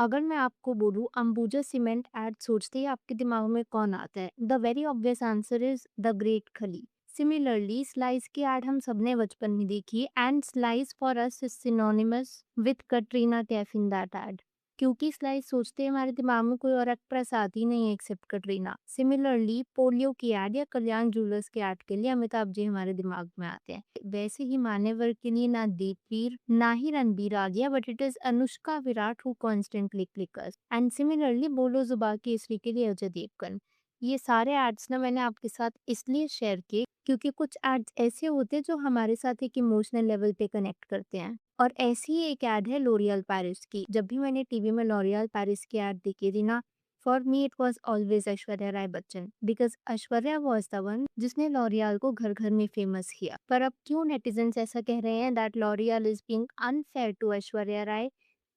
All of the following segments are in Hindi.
अगर मैं आपको बोलूँ अंबुजा सीमेंट ऐड सोचते ही आपके दिमाग में कौन आता है? The very obvious answer is the great खली। सिमिलरली स्लाइस की ऐड हम सबने बचपन में देखी है and slice for us is synonymous with Katrina Kaif in that add. क्योंकि स्लाइस सोचते ही हमारे दिमाग में कोई और एक्ट्रेस आती नहीं है एक्सेप्ट कटरीना। सिमिलरली पोलियो की ऐड या कल्याण ज्वेलर्स की ऐड के लिए अमिताभ जी हमारे दिमाग में आते हैं। वैसे ही मान्यवर के लिए ना दीपवीर ना ही रणबीर आ गया, but it is Anushka Virat who constantly clickers and similarly बोलो जुबा केसरी के लिए अजय देवगन। ये सारे एड्स ना मैंने आपके साथ इसलिए शेयर किए क्योंकि कुछ एड्स ऐसे होते हैं जो हमारे साथ एक इमोशनल लेवल पे कनेक्ट करते हैं। और ऐसी ही एक ऐड है लॉरियल पेरिस की। जब भी मैंने टीवी में लॉरियल पेरिस की ऐड देखी थी ना, for me it was always Aishwarya Rai Bachchan because Aishwarya was the one जिसने लॉरियल को घर घर में फेमस किया। पर अब क्यों नेटिजन्स ऐसा कह रहे हैं that L'Oreal is being unfair to Aishwarya Rai,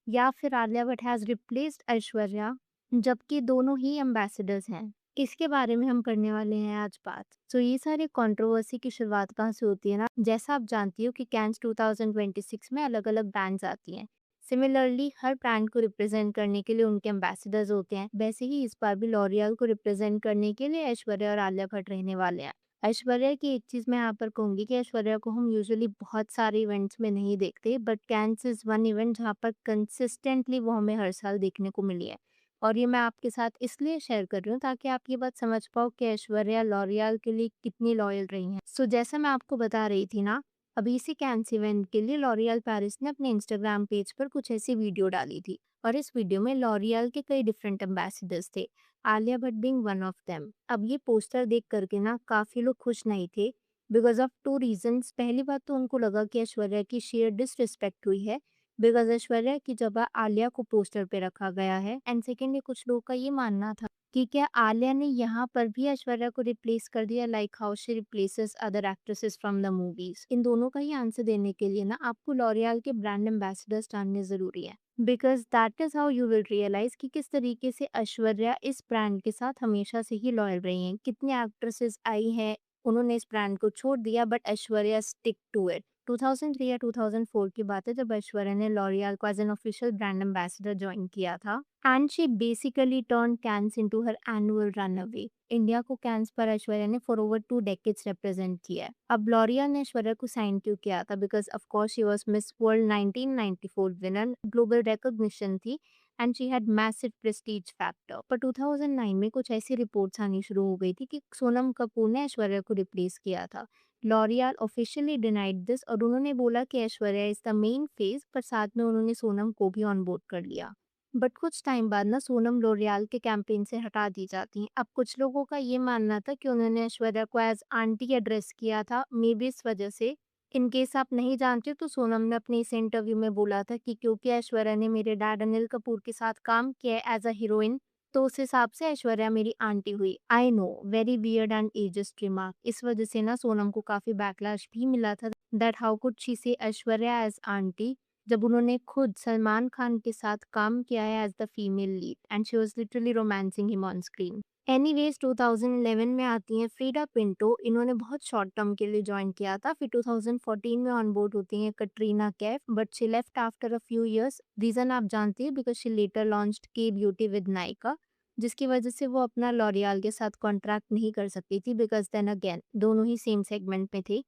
या फिर आलिया भट्ट हैज रिप्लेस्ड ऐश्वर्या, जबकि दोनों ही एम्बेसडर्स हैं। इसके बारे में हम करने वाले हैं आज बात। सो ये सारी कंट्रोवर्सी की शुरुआत कहाँ से होती है ना, जैसा आप जानती हो कि कैंस 2026 में अलग अलग ब्रांड्स आती हैं। सिमिलरली हर ब्रांड को रिप्रेजेंट करने के लिए उनके एम्बेसडर्स होते हैं। वैसे ही इस बार भी लॉरियल को रिप्रेजेंट करने के लिए ऐश्वर्या और आलिया भट्ट रहने वाले हैं। ऐश्वर्या की एक चीज मैं यहाँ पर कहूंगी कि ऐश्वर्या को हम यूजुअली बहुत सारे इवेंट्स में नहीं देखते, but Cannes is one event जहाँ पर कंसिस्टेंटली वो हमें हर साल देखने को मिली है। और ये मैं आपके साथ इसलिए शेयर कर रही हूँ ताकि आप ये बात समझ पाओ कि ऐश्वर्या लॉरियल के लिए कितनी लॉयल रही हैं। सो जैसा मैं आपको बता रही थी ना, अभी इसी कैंस इवेंट के लिए लॉरियल पेरिस ने अपने इंस्टाग्राम पेज पर कुछ ऐसी वीडियो डाली थी। और इस वीडियो में लॉरियल के कई डिफरेंट एम्बेसडर्स थे, Alia Bhatt being one of them. अब ये पोस्टर देख करके ना काफी लोग खुश नहीं थे बिकॉज ऑफ टू रीजंस। पहली बात तो उनको लगा कि ऐश्वर्या की शेयर डिसरिस्पेक्ट हुई है बिकॉज ऐश्वर्या की जगह आलिया को पोस्टर पे रखा गया है। एंड सेकेंडली कुछ लोगों का ये मानना था कि क्या आलिया ने यहाँ पर भी ऐश्वर्या को रिप्लेस कर दिया like how she replaces other actresses from the movies. इन दोनों का ही आंसर देने के लिए ना आपको लॉरियल के ब्रांड एम्बेसडर्स जानने जरूरी है because that is how you will realize कि किस तरीके से ऐश्वर्या इस ब्रांड के साथ हमेशा से ही लॉयल रही हैं। कितनी एक्ट्रेसेस आई हैं, उन्होंने इस ब्रांड को छोड़ दिया but Aishwarya stick to it. 2003 या 2004 की बात है जब ऐश्वर्या ने लॉरियल को as an official brand ambassador join किया था and she basically turn Cannes into her annual runway. India को कैंस पर ऐश्वर्या ने फॉर ओवर 2 डेकेड्स रिप्रेजेंट किया है। अब लॉरियल ने ऐश्वर्या को साइन क्यों किया था? Because of course she was Miss World 1994 winner, global recognition थी and she had massive prestige factor. पर 2009 में कुछ ऐसी रिपोर्ट्स आनी शुरू हो गई थी कि सोनम कपूर ने ऐश्वर्या को रिप्लेस किया था। लॉरियल ऑफिशियली डिनाइड दिस और उन्होंने बोला कि Aishwarya is the main face, पर साथ में उन्होंने सोनम को भी ऑन बोर्ड कर लिया। बट कुछ टाइम बाद ना सोनम लॉरियल के कैंपेन से हटा दी जाती हैं। अब कुछ लोगों का ये मानना था कि उन्होंने ऐश्वर्या को एज आंटी एड्रेस किया था, मे बी इस वजह से। इन केस आप नहीं जानते तो सोनम ने अपने इस इंटरव्यू में बोला था कि क्योंकि ऐश्वर्या ने मेरे डैड अनिल कपूर के साथ काम किया है एज अ हीरोइन, तो उस हिसाब से ऐश्वर्या मेरी आंटी हुई। I know, very weird and adjust remark. इस वजह से ना सोनम को काफी बैकलैश भी मिला था दैट हाउ कुड शी से ऐश्वर्या एज आंटी, जब उन्होंने खुद सलमान खान के साथ काम किया है as the female lead and she was literally romancing him on screen. Anyways 2011 में आती हैं फ्रीडा पिंटो। इन्होंने बहुत शॉर्ट टर्म के लिए ज्वाइन किया था, फिर 2014 में ऑन बोर्ड होती हैं Katrina Kaif, but she left after a few years. Reason आप जानती है because she later launched Kay beauty with Nykaa, जिसकी वजह से वो अपना लॉरियल के साथ कॉन्ट्रैक्ट नहीं कर सकती थी बिकॉज देन अगेन दोनों ही सेम सेगमेंट में थे।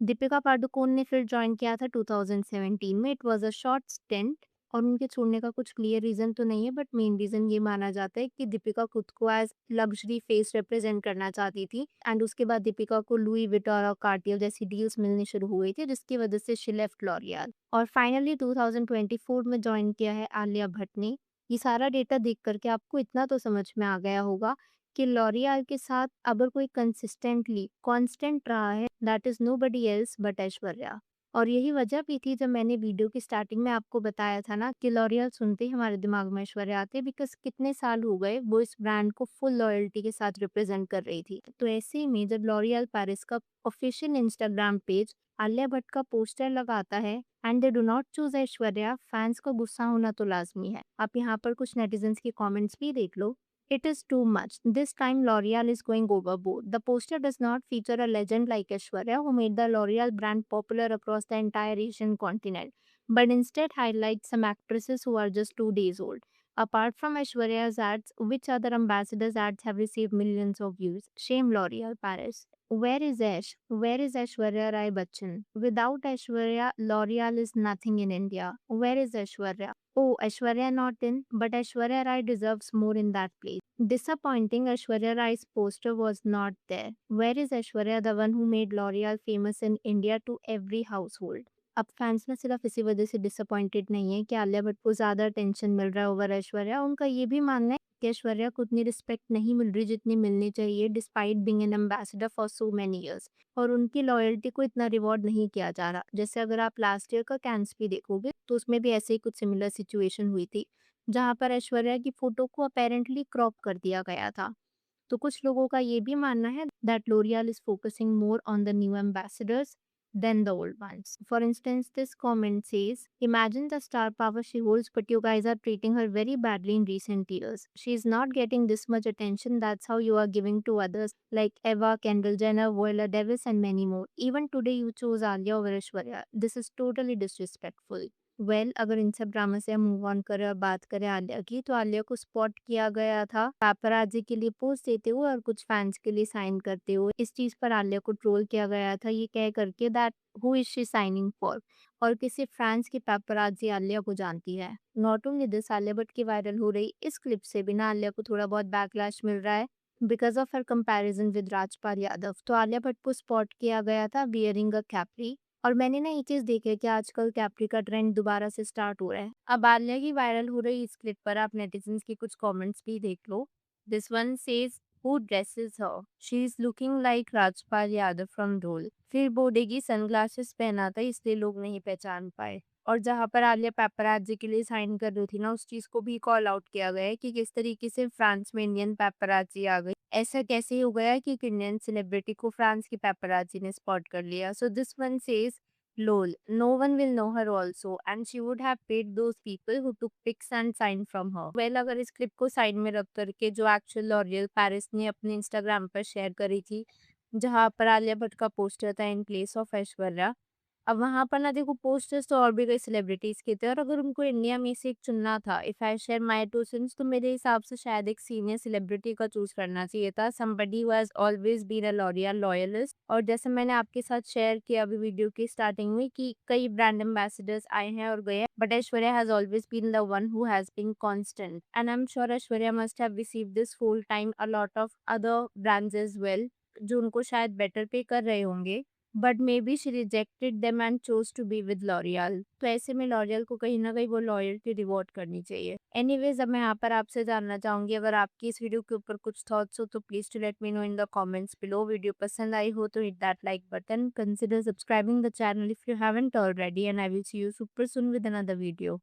दीपिका पादुकोण ने फिर ज्वाइन किया था 2017 में। It was a short stint और उनके छोड़ने का कुछ क्लियर रीजन तो नहीं है, बट मेन रीजन ये माना जाता है कि दीपिका खुद को एज लग्जरी फेस रिप्रेजेंट करना चाहती थी एंड उसके बाद दीपिका को लुई विटॉर और कार्टियर जैसी डील्स मिलनी शुरू हुई थी, जिसकी वजह से शी लेफ्ट लॉरियल। और फाइनली 2024 में ज्वाइन किया है आलिया भट्ट ने। ये सारा डेटा देख करके आपको इतना तो समझ में आ गया होगा कि लॉरियल के साथ अगर कोई कंसिस्टेंटली कांस्टेंट रहा है that is nobody else but Aishwarya. और यही वजह भी थी जब मैंने वीडियो की स्टार्टिंग में आपको बताया था ना कि लॉरियल सुनते ही हमारे दिमाग में ऐश्वर्या आते हैं बिकॉज कितने साल हो गए वो इस ब्रांड को फुल लॉयल्टी के साथ रिप्रेजेंट कर रही थी। तो ऐसे ही में जब लॉरियल पेरिस का official Instagram page Alia Bhatt का पोस्टर लगाता है and they do not choose Aishwarya, fans को गुस्सा होना तो लाजमी है। आप यहाँ पर कुछ नेटिजन्स के कमेंट्स भी देख लो। It is too much. This time L'Oreal is going overboard. The poster does not feature a legend like Aishwarya, who made the L'Oreal brand popular across the entire Asian continent, but instead highlights some actresses who are just 2 days old. Apart from Aishwarya's ads, which other ambassadors' ads have received millions of views? Shame L'Oreal Paris. Where is Ash? Where is Aishwarya Rai Bachchan? Without Aishwarya, L'Oreal is nothing in India. Where is Aishwarya? Oh, Aishwarya not in, but Aishwarya Rai deserves more in that place. Disappointing, Aishwarya Rai's poster was not there. Where is Aishwarya, the one who made L'Oreal famous in India to every household? अब फैंस ना सिर्फ इसी वजह से डिसअपॉइंटेड नहीं है कि आलिया भट्ट को ज़्यादा अटेंशन मिल रहा है ओवर ऐश्वर्या, उनका ये भी मानना है कि ऐश्वर्या को उतनी रिस्पेक्ट नहीं मिल रही जितनी मिलनी चाहिए despite being an ambassador for so many years, और उनकी लॉयल्टी को इतना रिवॉर्ड नहीं किया जा रहा। जैसे अगर आप लास्ट ईयर का कैंस भी देखोगे तो उसमें भी ऐसे ही कुछ सिमिलर सिचुएशन हुई थी, जहाँ पर ऐश्वर्या की फोटो को अपेरेंटली क्रॉप कर दिया गया था। तो कुछ लोगों का ये भी मानना है that L'Oreal is focusing more on the new ambassadors than the old ones. For instance, this comment says, imagine the star power she holds, but you guys are treating her very badly in recent years. She is not getting this much attention. That's how you are giving to others like Eva, Kendall Jenner, Viola Davis, and many more. Even today, you chose Alia over Aishwarya. This is totally disrespectful. अगर इन सब ड्रामा से हम मूव ऑन करें और बात करें आलिया की, तो आलिया को स्पॉट किया गया था पैपराजी के लिए पोस्ट देते हुए और कुछ फैंस के लिए साइन करते हुए। इस चीज पर आलिया को ट्रोल किया गया था ये कह करके that who is she signing for, और किसी फ्रांस की पैपराजी आलिया को जानती है। Not only this, Alia Bhatt की वायरल हो रही इस क्लिप से भी ना आलिया को थोड़ा बहुत बैकलैश मिल रहा है because of her comparison with Rajpal Yadav. तो आलिया भट्ट को स्पॉट किया गया था बियरिंग अ कैप्री, और मैंने ना ये चीज़ देखी है कि आजकल कैप्री का ट्रेंड दोबारा से स्टार्ट हो रहा है। अब आलिया की वायरल हो रही इस क्लिप पर आप नेटिजन्स की कुछ कमेंट्स भी देख लो। This one says who dresses her, she is looking like Rajpal Yadav from Dhol. फिर बोलेगी सनग्लासेस पहना था इसलिए लोग नहीं पहचान पाए। और जहाँ पर आलिया पेपराजी के लिए साइन कर रही थी ना, उस चीज को भी कॉल आउट किया गया है कि किस तरीके से फ्रांस में इंडियन पेपराजी आ गई। ऐसा कैसे हो गया कि एक इंडियन सेलिब्रिटी को फ्रांस की पेपराजी ने स्पॉट कर लिया। So this one says lol, no one will know her also and she would have paid those people who took pics and signed from her. Well, अगर इस क्लिप को साइड में रख करके जो एक्चुअल लॉरियल पेरिस ने अपने इंस्टाग्राम पर शेयर करी थी, जहाँ पर आलिया भट्ट का पोस्टर था इन प्लेस ऑफ ऐश्वर्या, अब वहाँ पर ना देखो पोस्टर्स तो और भी कई सेलिब्रिटीज के थे, और अगर उनको इंडिया में से एक चुनना था, if I share my two cents, तो मेरे हिसाब से शायद एक सीनियर सेलिब्रिटी का चूज करना चाहिए था, somebody who has always been a L'Oreal loyalist. और जैसे मैंने आपके साथ शेयर किया अभी वीडियो की स्टार्टिंग में कि कई ब्रांड एम्बेसडर्स आए हैं और गए हैं, but Aishwarya has always been the one who has been constant, and I am sure Aishwarya must have received this full time a lot of other brands as well, जो उनको शायद बेटर पे कर रहे होंगे, but maybe she rejected them and chose to be with L'Oreal. तो ऐसे में लॉरियल को कहीं ना कहीं वो लॉयल्टी रिवॉर्ड करनी चाहिए। एनीवेज, अब मैं यहाँ पर आपसे जानना चाहूंगी, अगर आपकी इस वीडियो के ऊपर कुछ थॉट्स हो तो please to let me know in the comments below. Video पसंद आई हो तो hit that like button, consider subscribing the channel if you haven't already, and I will see you super soon with another video.